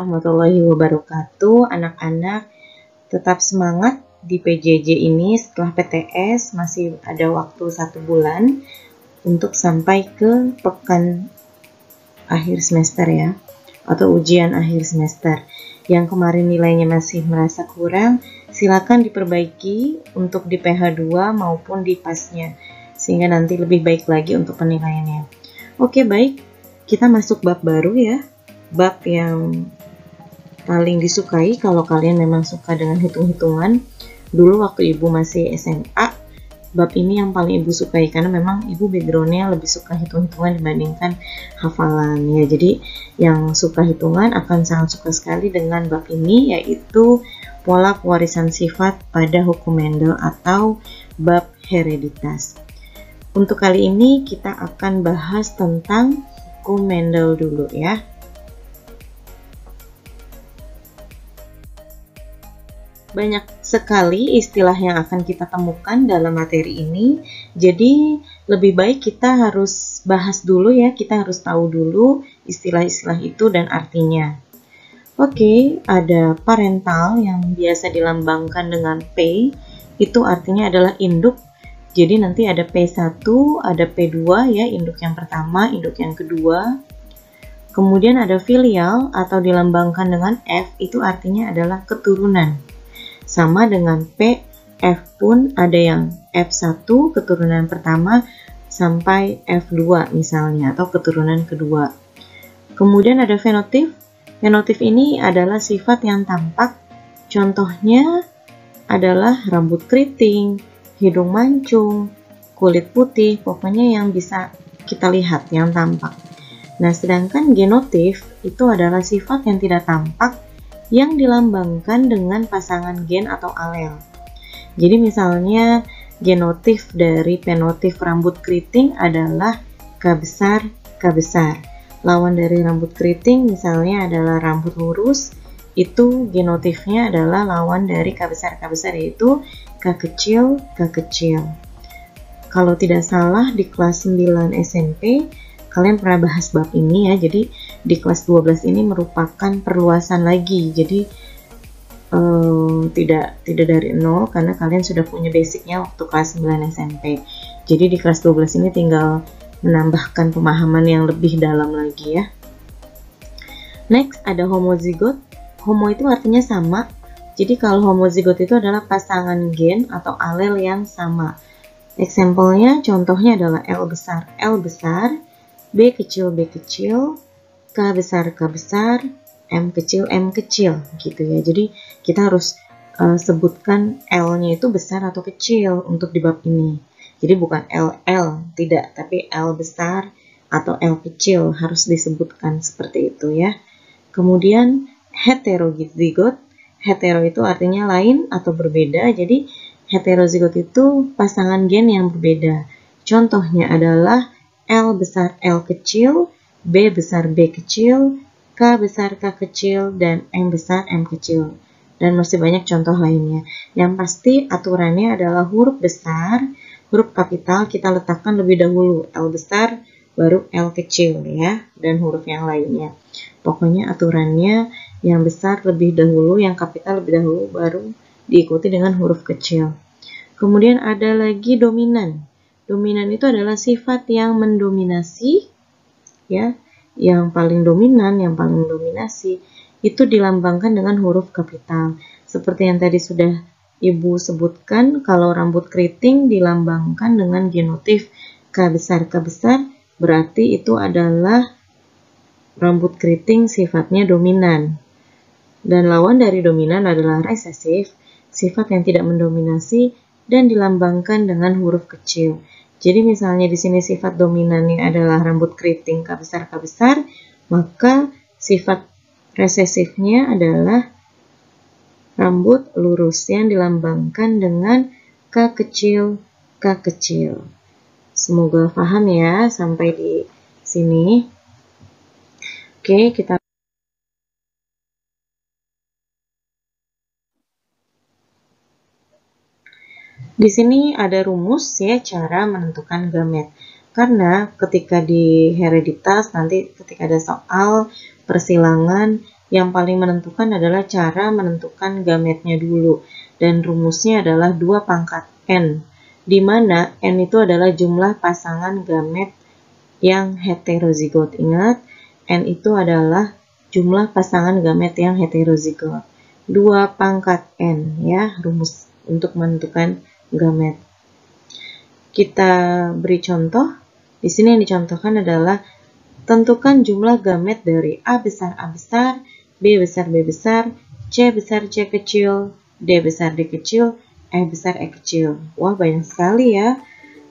warahmatullahi wabarakatuh. Anak-anak tetap semangat di PJJ ini. Setelah PTS masih ada waktu 1 bulan untuk sampai ke pekan akhir semester ya, atau ujian akhir semester. Yang kemarin nilainya masih merasa kurang, silakan diperbaiki untuk di PH2 maupun di PAS-nya, sehingga nanti lebih baik lagi untuk penilaiannya. Oke, baik, kita masuk bab baru ya, bab yang paling disukai kalau kalian memang suka dengan hitung-hitungan. Dulu waktu ibu masih SMA, bab ini yang paling ibu sukai karena memang ibu backgroundnya lebih suka hitung-hitungan dibandingkan hafalan ya. Jadi yang suka hitungan akan sangat suka sekali dengan bab ini, yaitu pola pewarisan sifat pada hukum Mendel atau bab hereditas. Untuk kali ini kita akan bahas tentang hukum Mendel dulu ya. Banyak sekali istilah yang akan kita temukan dalam materi ini, jadi lebih baik kita harus bahas dulu ya, kita harus tahu dulu istilah-istilah itu dan artinya. Oke, ada parental yang biasa dilambangkan dengan P, itu artinya adalah induk. Jadi nanti ada P1, ada P2 ya, induk yang pertama, induk yang kedua. Kemudian ada filial atau dilambangkan dengan F, itu artinya adalah keturunan. Sama dengan P, F pun ada yang F1 keturunan pertama sampai F2 misalnya, atau keturunan kedua. Kemudian ada fenotif. Fenotif ini adalah sifat yang tampak. Contohnya adalah rambut keriting, hidung mancung, kulit putih, pokoknya yang bisa kita lihat, yang tampak. Nah, sedangkan genotif itu adalah sifat yang tidak tampak, yang dilambangkan dengan pasangan gen atau alel. Jadi misalnya genotif dari fenotif rambut keriting adalah K besar, K besar. Lawan dari rambut keriting misalnya adalah rambut lurus, itu genotifnya adalah lawan dari K besar, yaitu K kecil, K kecil. Kalau tidak salah di kelas 9 SMP kalian pernah bahas bab ini ya. Jadi di kelas 12 ini merupakan perluasan lagi. Jadi tidak dari nol karena kalian sudah punya basicnya waktu kelas 9 SMP. Jadi di kelas 12 ini tinggal menambahkan pemahaman yang lebih dalam lagi ya. Next ada homozigot. Homo itu artinya sama. Jadi kalau homozigot itu adalah pasangan gen atau alel yang sama. Example-nya, contohnya adalah L besar, B kecil, K besar, M kecil gitu ya. Jadi kita harus sebutkan L-nya itu besar atau kecil untuk di bab ini. Jadi bukan LL, tidak, tapi L besar atau L kecil harus disebutkan seperti itu ya. Kemudian heterozigot. Hetero itu artinya lain atau berbeda. Jadi heterozigot itu pasangan gen yang berbeda. Contohnya adalah L besar L kecil, B besar B kecil, K besar K kecil, dan M besar M kecil. Dan masih banyak contoh lainnya. Yang pasti aturannya adalah huruf besar, huruf kapital kita letakkan lebih dahulu, L besar baru L kecil ya, dan huruf yang lainnya. Pokoknya aturannya yang besar lebih dahulu, yang kapital lebih dahulu, baru diikuti dengan huruf kecil. Kemudian ada lagi dominan. Dominan itu adalah sifat yang mendominasi ya, yang paling dominan, yang paling mendominasi itu dilambangkan dengan huruf kapital. Seperti yang tadi sudah Ibu sebutkan, kalau rambut keriting dilambangkan dengan genotif K besar, berarti itu adalah rambut keriting sifatnya dominan. Dan lawan dari dominan adalah resesif, sifat yang tidak mendominasi dan dilambangkan dengan huruf kecil. Jadi misalnya di sini sifat dominannya adalah rambut keriting K besar, maka sifat resesifnya adalah rambut lurus yang dilambangkan dengan K kecil. Semoga paham ya sampai di sini. Oke, kita di sini ada rumus ya, cara menentukan gamet. Karena ketika di hereditas nanti ketika ada soal persilangan yang paling menentukan adalah cara menentukan gametnya dulu. Dan rumusnya adalah 2 pangkat N, di mana N itu adalah jumlah pasangan gamet yang heterozigot. Ingat, N itu adalah jumlah pasangan gamet yang heterozigot. 2 pangkat N ya, rumus untuk menentukan gamet. Kita beri contoh. Di sini yang dicontohkan adalah tentukan jumlah gamet dari A besar, B besar, C besar, C kecil, D besar, D kecil, E besar, E kecil. Wah, banyak sekali ya.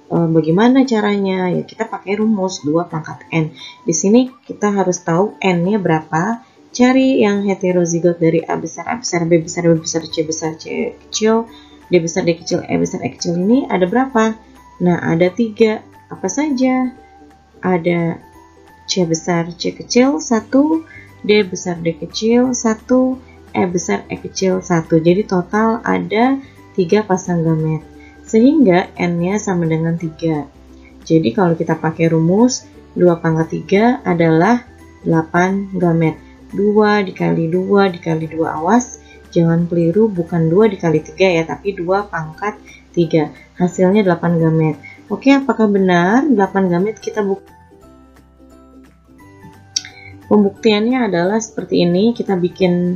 Bagaimana caranya? Ya, kita pakai rumus 2 pangkat N. Di sini kita harus tahu N-nya berapa. Cari yang heterozigot dari A besar, B besar, C besar, C kecil, D besar, D kecil, E besar, E kecil ini ada berapa? Nah, ada 3. Apa saja? Ada C besar, C kecil 1, D besar, D kecil 1, E besar, E kecil 1. Jadi total ada 3 pasang gamet. Sehingga N-nya sama dengan 3. Jadi kalau kita pakai rumus 2 pangkat 3 adalah 8 gamet. 2 dikali 2 dikali 2. Awas, jangan keliru, bukan 2 dikali 3 ya, tapi 2 pangkat 3. Hasilnya 8 gamet. Oke, apakah benar 8 gamet? Kita pembuktiannya adalah seperti ini. Kita bikin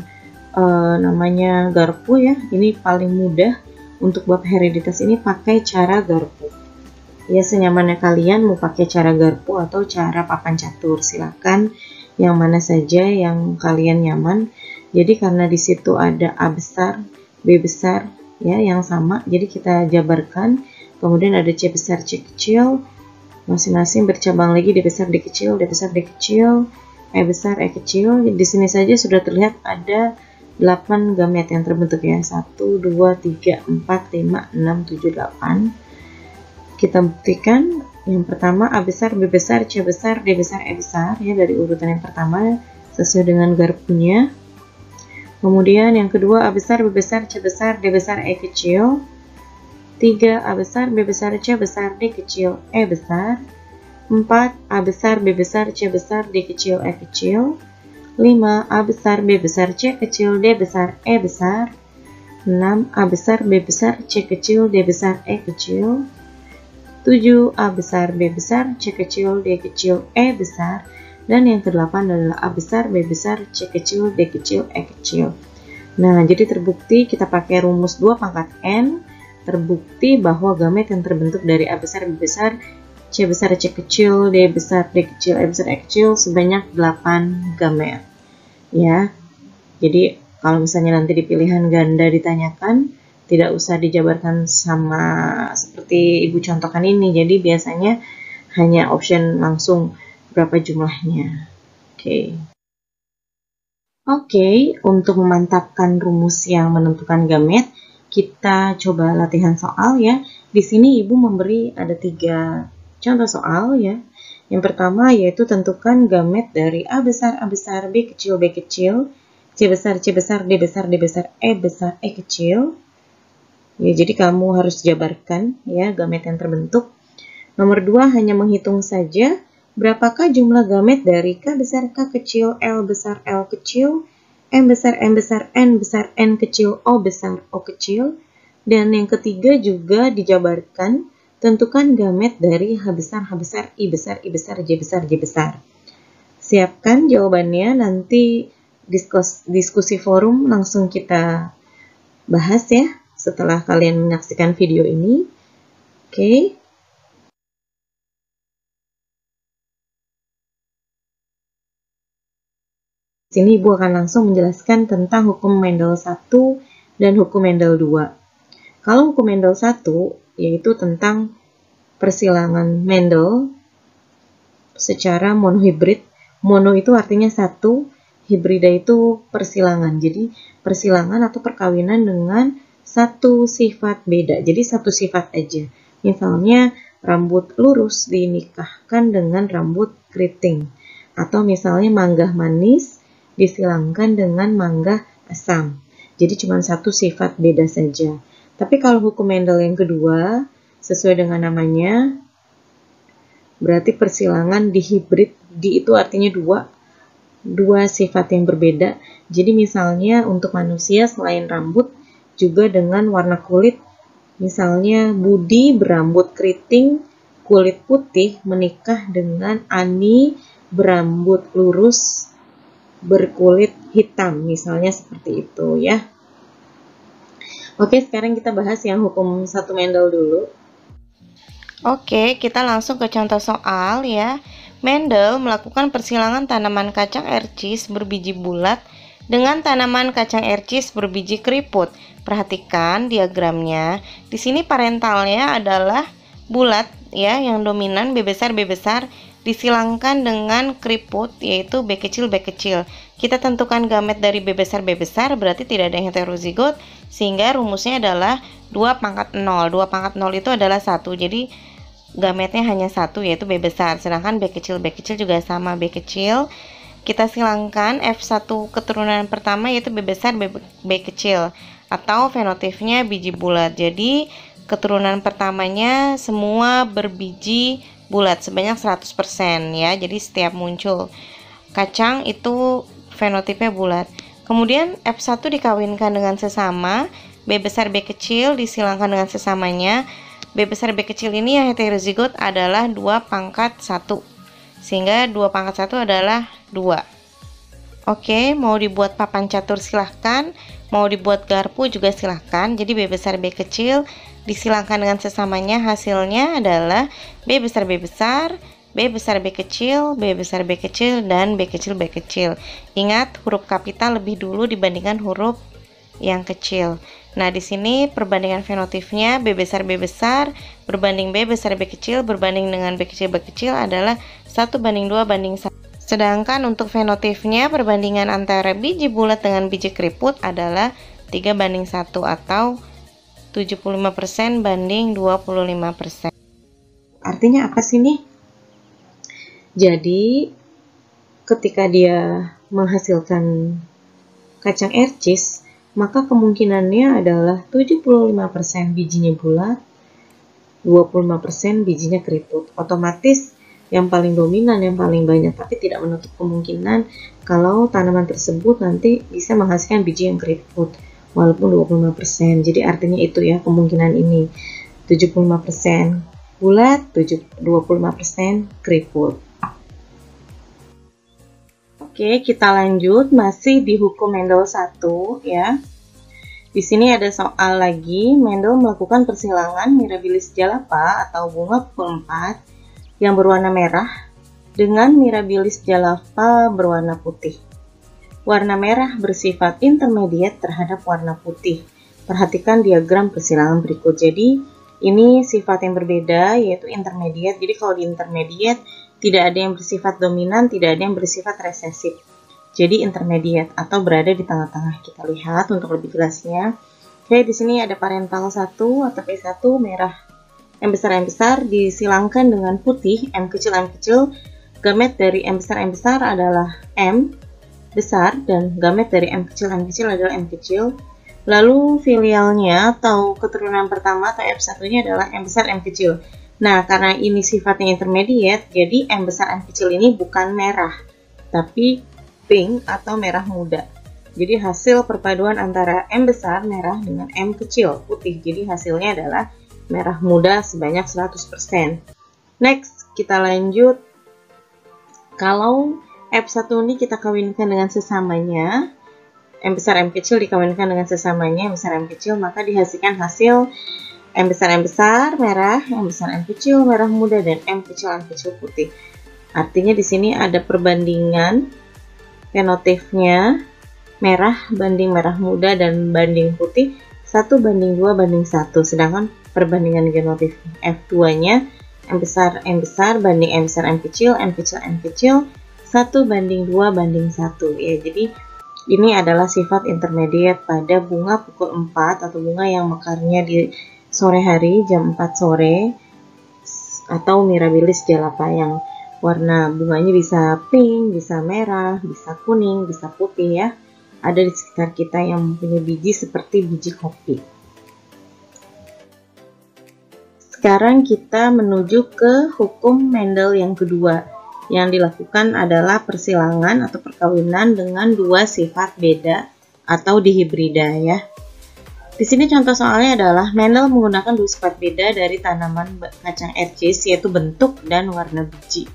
namanya garpu ya. Ini paling mudah untuk bab hereditas ini, pakai cara garpu. Ya, senyamannya kalian mau pakai cara garpu atau cara papan catur, silakan yang mana saja yang kalian nyaman. Jadi karena di situ ada A besar, B besar ya yang sama, jadi kita jabarkan. Kemudian ada C besar, C kecil, masing-masing bercabang lagi D besar, D kecil, D besar, D kecil, E besar, E kecil. Di sini saja sudah terlihat ada 8 gamet yang terbentuk ya. 1, 2, 3, 4, 5, 6, 7, 8. Kita buktikan. Yang pertama A besar, B besar, C besar, D besar, E besar ya, dari urutan yang pertama sesuai dengan garpunya. Kemudian yang kedua A besar, B besar, C besar, D besar, E kecil. 3 A besar, B besar, C besar, D kecil, E besar. 4 A besar, B besar, C besar, D kecil, E kecil. 5 A besar, B besar, C kecil, D besar, E besar. 6 A besar, B besar, C kecil, D besar, E kecil. 7 A besar, B besar, C kecil, D kecil, E besar. Dan yang ke-8 adalah A besar, B besar, C kecil, D kecil, E kecil. Nah, jadi terbukti kita pakai rumus 2 pangkat N, terbukti bahwa gamet yang terbentuk dari A besar, B besar, C besar, C kecil, D besar, D kecil, E besar, E kecil sebanyak 8 gamet. Ya, jadi kalau misalnya nanti di pilihan ganda ditanyakan, tidak usah dijabarkan sama seperti ibu contohkan ini. Jadi biasanya hanya option langsung berapa jumlahnya. Oke, untuk memantapkan rumus yang menentukan gamet, kita coba latihan soal ya. Di sini ibu memberi ada 3 contoh soal ya. Yang pertama yaitu tentukan gamet dari A besar, B kecil, B kecil, C besar, D besar, D besar, E besar, E kecil. Ya, jadi kamu harus jabarkan ya gamet yang terbentuk. Nomor 2 hanya menghitung saja berapakah jumlah gamet dari K besar, K kecil, L besar, L kecil, M besar, N besar, N kecil, O besar, O kecil. Dan yang ketiga juga dijabarkan, tentukan gamet dari H besar, I besar, J besar, J besar. Siapkan jawabannya, nanti diskusi forum langsung kita bahas ya setelah kalian menyaksikan video ini. Oke. Sini Ibu akan langsung menjelaskan tentang hukum Mendel 1 dan hukum Mendel 2. Kalau hukum Mendel 1 yaitu tentang persilangan Mendel secara monohibrid. Mono itu artinya satu, hibrida itu persilangan. Jadi persilangan atau perkawinan dengan satu sifat beda. Jadi satu sifat aja. Misalnya rambut lurus dinikahkan dengan rambut keriting. Atau misalnya mangga manis disilangkan dengan mangga asam. Jadi cuma satu sifat beda saja. Tapi kalau hukum Mendel yang kedua, sesuai dengan namanya, berarti persilangan dihibrid. Di itu artinya 2. dua sifat yang berbeda. Jadi misalnya untuk manusia selain rambut juga dengan warna kulit. Misalnya Budi berambut keriting, kulit putih menikah dengan Ani berambut lurus, berkulit hitam. Misalnya seperti itu ya. Oke, sekarang kita bahas yang hukum 1 Mendel dulu. Oke, kita langsung ke contoh soal ya. Mendel melakukan persilangan tanaman kacang air cheese berbiji bulat dengan tanaman kacang air cheese berbiji keriput. Perhatikan diagramnya. Di sini parentalnya adalah bulat ya, yang dominan B besar disilangkan dengan keriput yaitu B kecil. Kita tentukan gamet dari B besar berarti tidak ada yang heterozigot, sehingga rumusnya adalah 2 pangkat 0. 2 pangkat 0 itu adalah 1. Jadi gametnya hanya 1 yaitu B besar. Sedangkan B kecil juga sama B kecil. Kita silangkan F1 keturunan pertama yaitu B besar B kecil atau fenotipnya biji bulat. Jadi keturunan pertamanya semua berbiji bulat sebanyak 100% ya. Jadi setiap muncul kacang itu fenotipnya bulat. Kemudian F1 dikawinkan dengan sesama, B besar B kecil disilangkan dengan sesamanya. B besar B kecil ini yang heterozigot adalah 2 pangkat 1. Sehingga 2 pangkat 1 adalah 2. Oke, mau dibuat papan catur silahkan, mau dibuat garpu juga silahkan. Jadi B besar B kecil disilangkan dengan sesamanya, hasilnya adalah B besar B besar, B besar B kecil, B besar B kecil, dan B kecil B kecil. Ingat, huruf kapital lebih dulu dibandingkan huruf yang kecil. Nah, di sini perbandingan fenotipnya B besar berbanding B besar B kecil berbanding dengan B kecil adalah 1:2:1. Sedangkan untuk fenotipnya perbandingan antara biji bulat dengan biji keriput adalah 3:1 atau 75% banding 25%. Artinya apa sih nih? Jadi ketika dia menghasilkan kacang air cheese, maka kemungkinannya adalah 75% bijinya bulat, 25% bijinya keriput. Otomatis yang paling dominan, yang paling banyak, tapi tidak menutup kemungkinan kalau tanaman tersebut nanti bisa menghasilkan biji yang keriput walaupun 25%. Jadi artinya itu ya, kemungkinan ini 75% bulat, 25% keriput. Oke, kita lanjut, masih di hukum Mendel 1 ya. Di sini ada soal lagi. Mendel melakukan persilangan Mirabilis jalapa atau bunga pukul 4 yang berwarna merah dengan Mirabilis jalapa berwarna putih. Warna merah bersifat intermediate terhadap warna putih. Perhatikan diagram persilangan berikut. Jadi ini sifat yang berbeda yaitu intermediate. Jadi kalau di intermediate tidak ada yang bersifat dominan, tidak ada yang bersifat resesif. Jadi intermediate atau berada di tengah-tengah. Kita lihat untuk lebih jelasnya. Oke, di sini ada parental 1 atau P1 merah. M besar disilangkan dengan putih, M kecil. Gamet dari M besar adalah M besar dan gamet dari M kecil adalah M kecil. Lalu filialnya atau keturunan pertama atau F1-nya adalah M besar M kecil. Nah, karena ini sifatnya intermediate, jadi M besar M kecil ini bukan merah, tapi pink atau merah muda. Jadi hasil perpaduan antara M besar merah dengan M kecil putih. Jadi hasilnya adalah merah muda sebanyak 100%. Next, kita lanjut. Kalau F1 ini kita kawinkan dengan sesamanya, M besar M kecil dikawinkan dengan sesamanya M besar M kecil, maka dihasilkan hasil M besar merah, M besar M kecil merah muda, dan M kecil putih. Artinya di sini ada perbandingan fenotipnya merah banding merah muda dan banding putih 1:2:1. Sedangkan perbandingan genotip F2-nya M besar banding M besar M kecil 1:2:1 ya. Jadi ini adalah sifat intermediate pada bunga pukul 4 atau bunga yang mekarnya di sore hari jam 4 sore atau Mirabilis jalapa yang warna bunganya bisa pink, bisa merah, bisa kuning, bisa putih ya. Ada di sekitar kita yang mempunyai biji seperti biji kopi. Sekarang kita menuju ke hukum Mendel yang kedua, yang dilakukan adalah persilangan atau perkawinan dengan dua sifat beda atau dihibrida ya. Di sini contoh soalnya adalah Mendel menggunakan dua sifat beda dari tanaman kacang ercis, yaitu bentuk dan warna biji.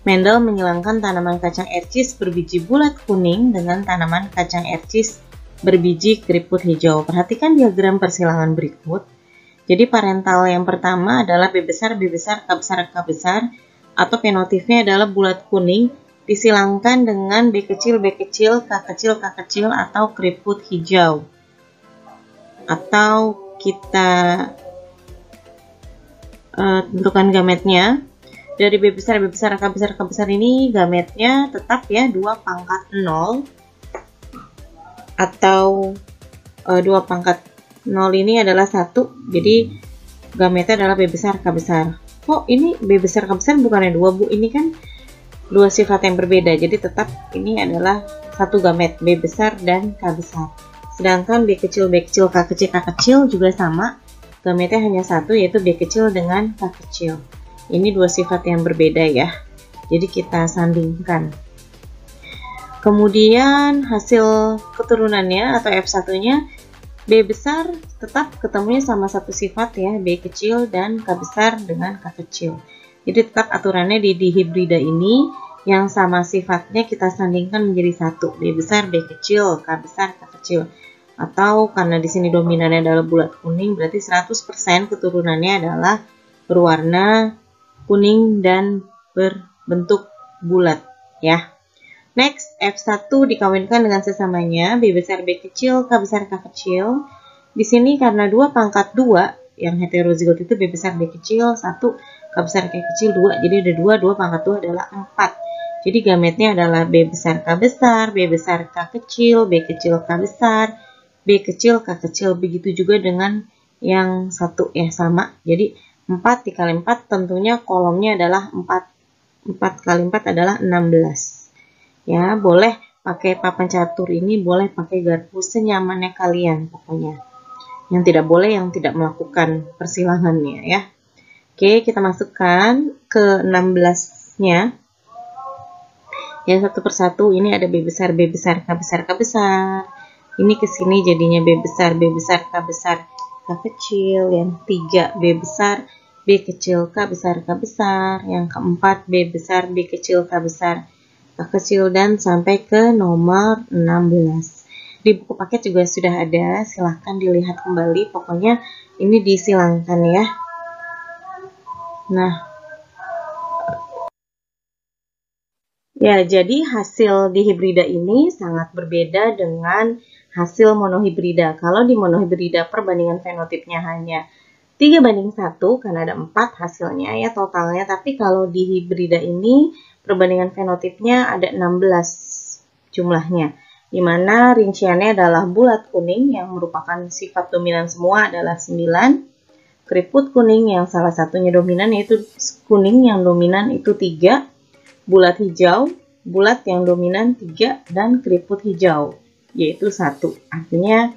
Mendel menyilangkan tanaman kacang ercis berbiji bulat kuning dengan tanaman kacang ercis berbiji keriput hijau. Perhatikan diagram persilangan berikut. Jadi parental yang pertama adalah B besar, B besar, K besar, K besar, atau fenotipnya adalah bulat kuning, disilangkan dengan B kecil, B kecil, K kecil, K kecil, atau keriput hijau. Atau kita tentukan gametnya. Dari B besar, B besar, K besar, K besar ini gametnya tetap ya 2 pangkat 0. Atau 2 pangkat 0 ini adalah 1. Jadi gametnya adalah B besar, K besar. Oh, ini B besar, K besar bukannya 2, Bu. Ini kan dua sifat yang berbeda. Jadi tetap ini adalah satu gamet, B besar dan K besar. Sedangkan B kecil, K kecil, K kecil juga sama. Gametnya hanya satu, yaitu B kecil dengan K kecil. Ini dua sifat yang berbeda ya. Jadi kita sandingkan. Kemudian hasil keturunannya atau F1-nya, B besar tetap ketemunya sama satu sifat ya, B kecil dan K besar dengan K kecil. Jadi tetap aturannya di dihibrida ini yang sama sifatnya kita sandingkan menjadi satu, B besar, B kecil, K besar, K kecil. Atau karena di sini dominannya adalah bulat kuning, berarti 100% keturunannya adalah berwarna kuning dan berbentuk bulat ya. Next, F1 dikawinkan dengan sesamanya, B besar, B kecil, K besar, K kecil. Di sini karena 2 pangkat 2, yang heterozigot itu B besar, B kecil, 1, K besar, K kecil, 2. Jadi ada 2 pangkat 2 adalah 4. Jadi gametnya adalah B besar, K besar, B besar, K kecil, B kecil, K besar, B kecil, K kecil. Begitu juga dengan yang satu ya, sama. Jadi 4 dikali 4 tentunya kolomnya adalah 4. 4 kali 4 adalah 16. Ya, boleh pakai papan catur ini, boleh pakai garpu senyamannya kalian pokoknya. Yang tidak boleh yang tidak melakukan persilangannya ya. Oke, kita masukkan ke 16-nya. Yang satu persatu ini ada B besar, B besar, K besar, K besar. Ini ke sini jadinya B besar, B besar, K besar, K kecil. Yang 3 B besar, B kecil, K besar, K besar. Yang keempat B besar, B kecil, K besar, K kecil, dan sampai ke nomor 16. Di buku paket juga sudah ada, silahkan dilihat kembali. Pokoknya ini disilangkan ya. Nah, ya jadi hasil dihibrida ini sangat berbeda dengan hasil monohibrida. Kalau di monohibrida perbandingan fenotipnya hanya 3:1 karena ada 4 hasilnya ya totalnya. Tapi kalau di hibrida ini perbandingan fenotipnya ada 16 jumlahnya, di mana rinciannya adalah bulat kuning yang merupakan sifat dominan semua adalah 9, keriput kuning yang salah satunya dominan yaitu kuning yang dominan itu 3, bulat hijau, bulat yang dominan 3, dan keriput hijau yaitu 1. Artinya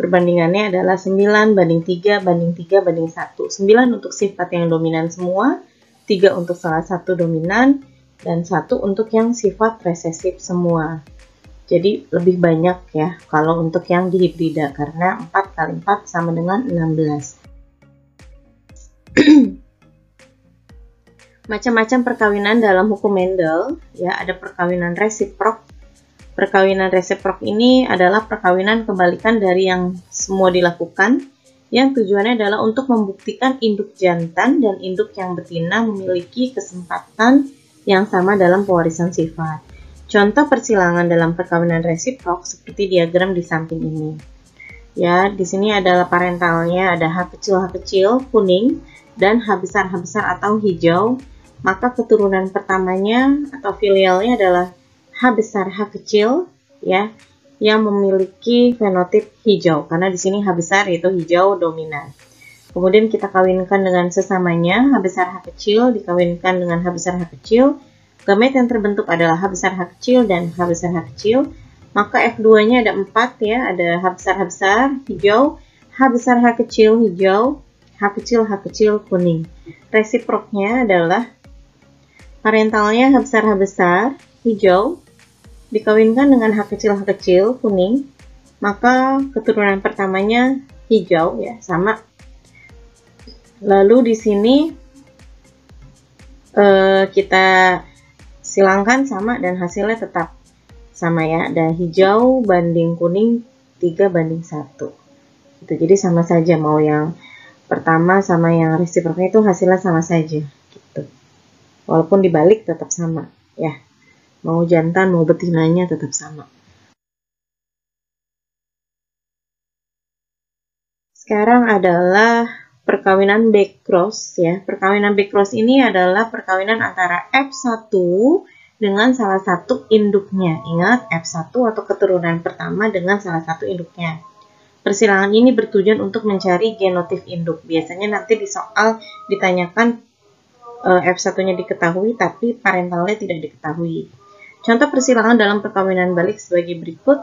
perbandingannya adalah 9:3 banding 3:1. 9 untuk sifat yang dominan semua, 3 untuk salah satu dominan, dan 1 untuk yang sifat resesif semua. Jadi lebih banyak ya kalau untuk yang dihibrida karena 4 kali 4 sama dengan 16. Macam-macam perkawinan dalam hukum Mendel ya, ada perkawinan resiprok. Perkawinan resiprok ini adalah perkawinan kebalikan dari yang semua dilakukan, yang tujuannya adalah untuk membuktikan induk jantan dan induk yang betina memiliki kesempatan yang sama dalam pewarisan sifat. Contoh persilangan dalam perkawinan resiprok seperti diagram di samping ini. Ya, di sini adalah parentalnya, ada H kecil kuning dan H besar atau hijau. Maka keturunan pertamanya atau filialnya adalah H besar H kecil ya, yang memiliki fenotip hijau karena di sini H besar yaitu hijau dominan. Kemudian kita kawinkan dengan sesamanya, H besar H kecil dikawinkan dengan H besar H kecil. Gamet yang terbentuk adalah H besar H kecil dan H besar H kecil. Maka F2-nya ada 4 ya, ada H besar hijau, H besar H kecil hijau, H kecil kuning. Resiproknya adalah parentalnya H besar, hijau, dikawinkan dengan H kecil, kuning, maka keturunan pertamanya hijau ya, sama. Lalu di sini kita silangkan sama dan hasilnya tetap sama ya, ada hijau banding kuning 3:1 gitu. Jadi sama saja, mau yang pertama sama yang resiproknya itu hasilnya sama saja gitu, walaupun dibalik tetap sama ya, mau jantan mau betinanya tetap sama. Sekarang adalah perkawinan backcross ya. Perkawinan backcross ini adalah perkawinan antara F1 dengan salah satu induknya. Ingat, F1 atau keturunan pertama dengan salah satu induknya. Persilangan ini bertujuan untuk mencari genotip induk. Biasanya nanti di soal ditanyakan F1-nya diketahui tapi parentalnya tidak diketahui. Contoh persilangan dalam perkawinan balik sebagai berikut.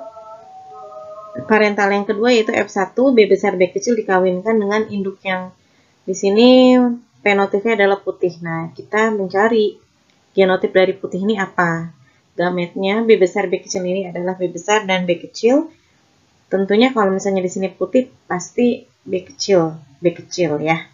Parental yang kedua yaitu F1, B besar B kecil dikawinkan dengan induk yang di sini fenotipnya adalah putih. Nah, kita mencari genotip dari putih ini apa? Gametnya B besar B kecil ini adalah B besar dan B kecil. Tentunya kalau misalnya di sini putih pasti B kecil ya.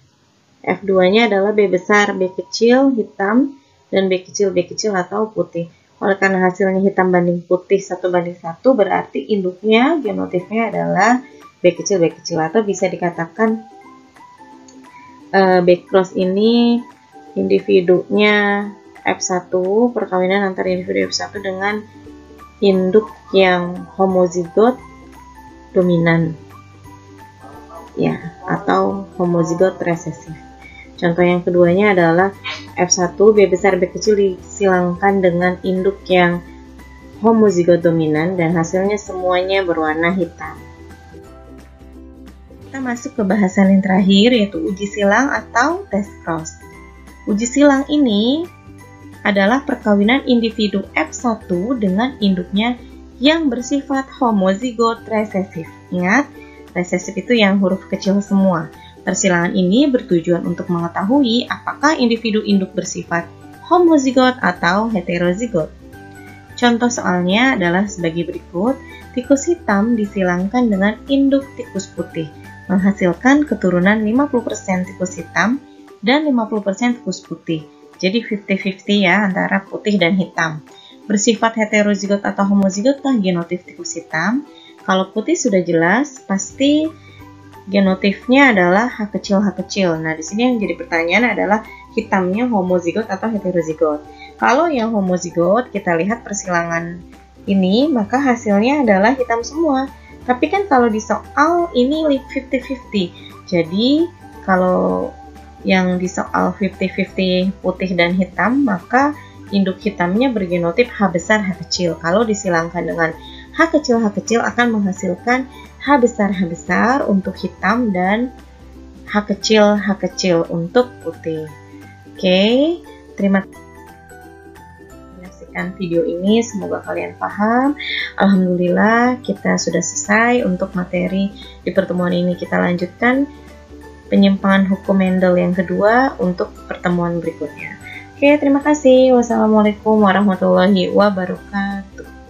F2-nya adalah B besar B kecil hitam dan B kecil atau putih. Oleh karena hasilnya hitam banding putih 1:1, berarti induknya, genotipnya adalah B kecil atau bisa dikatakan backcross ini individunya F1, perkawinan antara individu F1 dengan induk yang homozigot dominan ya, atau homozigot resesif. Contoh yang keduanya adalah F1, B besar B kecil disilangkan dengan induk yang homozigot dominan dan hasilnya semuanya berwarna hitam. Kita masuk ke bahasan yang terakhir yaitu uji silang atau test cross. Uji silang ini adalah perkawinan individu F1 dengan induknya yang bersifat homozigot resesif. Ingat, resesif itu yang huruf kecil semua. Persilangan ini bertujuan untuk mengetahui apakah individu induk bersifat homozigot atau heterozigot. Contoh soalnya adalah sebagai berikut. Tikus hitam disilangkan dengan induk tikus putih, menghasilkan keturunan 50% tikus hitam dan 50% tikus putih. Jadi 50-50 ya antara putih dan hitam. Bersifat heterozigot atau homozigot kah genotip tikus hitam? Kalau putih sudah jelas, pasti genotipnya adalah H kecil. Nah, di sini yang jadi pertanyaan adalah hitamnya homozigot atau heterozigot. Kalau yang homozigot, kita lihat persilangan ini, maka hasilnya adalah hitam semua. Tapi kan kalau di soal ini 50-50. Jadi, kalau yang di soal 50-50 putih dan hitam, maka induk hitamnya bergenotip H besar H kecil. Kalau disilangkan dengan H kecil akan menghasilkan H besar untuk hitam dan H kecil untuk putih. Oke, terima kasih menyaksikan video ini, semoga kalian paham. Alhamdulillah kita sudah selesai untuk materi di pertemuan ini. Kita lanjutkan penyimpangan hukum Mendel yang kedua untuk pertemuan berikutnya. Oke, terima kasih. Wassalamualaikum warahmatullahi wabarakatuh.